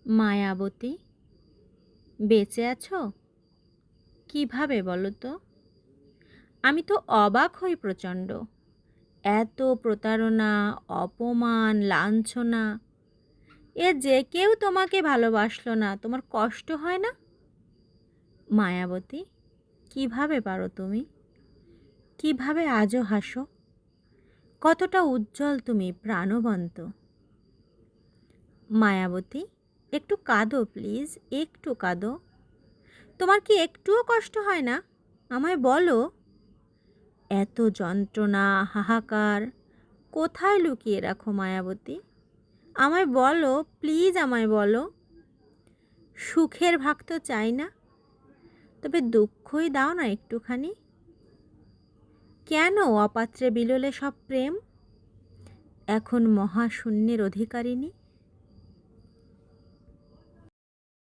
মায়াবতী, বেঁচে আছো? কিভাবে বলো তো? আমি তো অবাক হই প্রচণ্ড। এত প্রতারণা, অপমান, লাঞ্ছনা, যে কেউ তোমাকে ভালোবাসলো না, তোমার কষ্ট হয় না? মায়াবতী, কিভাবে পারো তুমি? কিভাবে আজও হাসো? কতটা উজ্জ্বল তুমি, প্রাণবন্ত। মায়াবতী, একটু কাঁদো প্লিজ, একটু কাঁদো। তোমার কি একটুও কষ্ট হয় না? আমায় বলো। এত যন্ত্রণা, হাহাকার কোথায় লুকিয়ে রাখো মায়াবতী? আমায় বলো প্লিজ, আমায় বলো। সুখের ভাগ তো চাই না, তবে দুঃখই দাও না একটুখানি। কেন অপাত্রে বিলোলে সব প্রেম? এখন মহাশূন্যের অধিকারিণী।